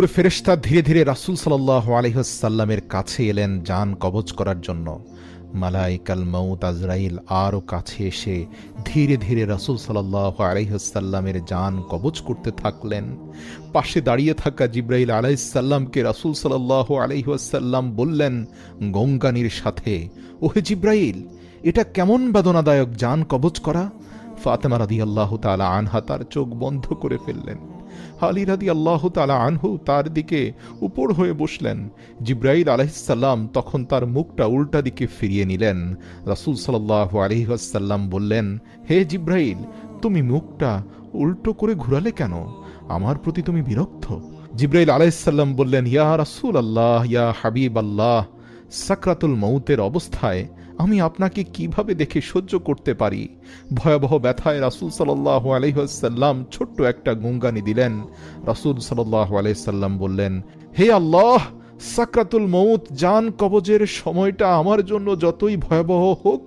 ফেরেশতা ধীরে ধীরে রাসূল সাল্লাল্লাহু আলাইহি ওয়াসাল্লামের কাছে এলেন জান কবজ করার জন্য। মালাইকাল মউত আজরাইল আরও কাছে এসে ধীরে ধীরে রাসূল সাল্লাল্লাহু আলাইহি ওয়াসাল্লামের জান কবজ করতে থাকলেন। পাশে দাঁড়িয়ে থাকা জিবরাইল আলাইহিস সালামকে রাসূল সাল্লাল্লাহু আলাইহি ওয়াসাল্লাম বললেন গঙ্গানির সাথে, ওহে জিবরাইল, এটা কেমন বেদনাদায়ক জান কবজ করা। ফাতেমা রাদিয়াল্লাহু তাআলা আনহা তার চোখ বন্ধ করে ফেললেন। আলী রাদিয়াল্লাহু তাআলা আনহু তার দিকে উপর হয়ে বসলেন। জিবরাইল আলাইহিস সালাম তখন তার মুখটা উল্টা দিকে ফিরিয়ে নিলেন। রাসূল সাল্লাল্লাহু আলাইহি ওয়াসাল্লাম বললেন, হে জিবরাইল, তুমি মুখটা উল্টো করে ঘুরালে কেন? আমার প্রতি তুমি বিরক্ত? জিবরাইল আলাইহিস সালাম বললেন, ইয়া রাসূলুল্লাহ, ইয়া হাবিবাল্লাহ, সাকরাতুল মউতের অবস্থায় আমি আপনাকে কিভাবে দেখে সহ্য করতে পারি? ভয়াবহ ব্যথায় রাসূল সাল্লাল্লাহু আলাইহি ওয়াসাল্লাম ছোট্ট একটা গুঙ্গানি দিলেন। রাসূল সাল্লাল্লাহু আলাইহি সাল্লাম বললেন, হে আল্লাহ, সাকরাতুল মউত জান কবজের সময়টা আমার জন্য যতই ভয়াবহ হোক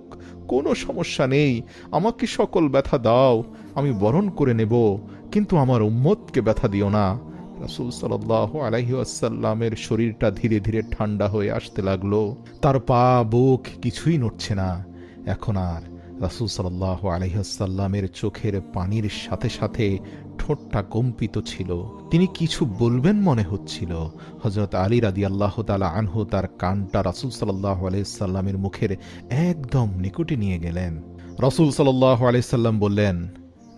কোনো সমস্যা নেই, আমাকে সকল ব্যথা দাও, আমি বরণ করে নেব, কিন্তু আমার উম্মতকে ব্যথা দিও না। রাসূল সাল্লাল্লাহু আলাইহি ওয়াসাল্লামের শরীরটা ধীরে ধীরে ঠান্ডা হয়ে আসতে লাগলো। তার পা বুক কিছুই নড়ছে না। এখন আর রাসূল সাল্লাল্লাহু আলাইহি ওয়াসাল্লামের চোখের পানির সাথে সাথে ঠোঁটটা কম্পিত ছিল। তিনি কিছু বলবেন মনে হচ্ছিল। হযরত আলী রাদিয়াল্লাহু তাআলা আনহু তার কানটা রাসূল সাল্লাল্লাহু আলাইহি ওয়াসাল্লামের মুখের একদম নিকটে নিয়ে গেলেন। রাসূল সাল্লাল্লাহু আলাইহি ওয়াসাল্লাম বললেন,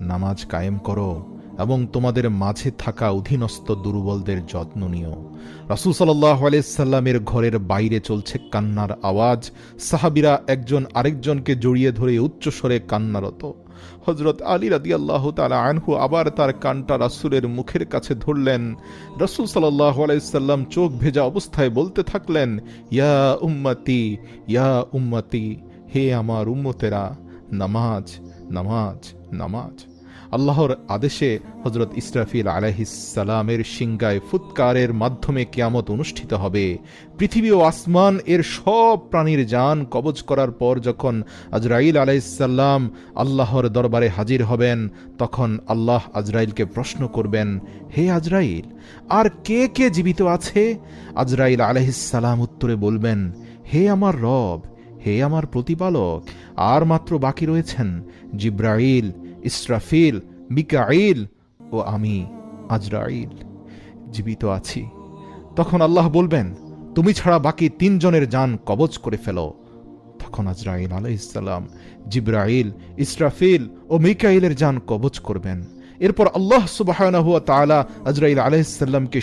নামাজ কায়েম করো এবং তোমাদের মাঝে থাকা অধীনস্থ দুর্বলদের যত্ন নিও। রাসূল সাল্লাল্লাহু আলাইহি সাল্লামের ঘরের বাইরে চলছে কান্নার আওয়াজ। সাহাবীরা একজন আরেকজনকে জড়িয়ে ধরে উচ্চস্বরে কান্নারত। হযরত আলী রাদিয়াল্লাহু তাআলা আনহু আবার তার কানটা রাসূলের মুখের কাছে ধরলেন। রাসূল সাল্লাল্লাহু আলাইহি সাল্লাম চোখ ভেজা অবস্থায় বলতে থাকলেন, ইয়া উম্মতি, ইয়া উম্মতি, হে আমার উম্মতেরা, নামাজ, নামাজ, নামাজ। আল্লাহর আদেশে হযরত ইসরাফিল আলাইহিস সালামের সিংগায় ফুৎকারের মাধ্যমে কিয়ামত অনুষ্ঠিত হবে। পৃথিবী ও আসমান এর সব প্রাণীর জান কবজ করার পর যখন আজরাইল আলাইহিস সালাম আল্লাহর দরবারে হাজির হবেন, তখন আল্লাহ আজরাইলকে প্রশ্ন করবেন, হে আজরাইল, আর কে কে জীবিত আছে? আজরাইল আলাইহিস সালাম উত্তরে বলবেন, হে আমার রব, হে আমার প্রতিপালক, আর মাত্র বাকি রয়েছেন জিবরাইল, ইসরাফিল, মিকাইল ও আমি আজরাইল জীবিত আছি। তখন আল্লাহ বলবেন, তুমি ছাড়া বাকি ৩ জনের জান কবজ করে ফেলো। তখন আজরাইল আলাইহিস সালাম জিবরাইল, ইসরাফিল ও মিকাইলের জান কবজ করবেন। এরপর আল্লাহ সুবহানাহু ওয়া তাআলা আজরাইল আলাইহিস সালামকে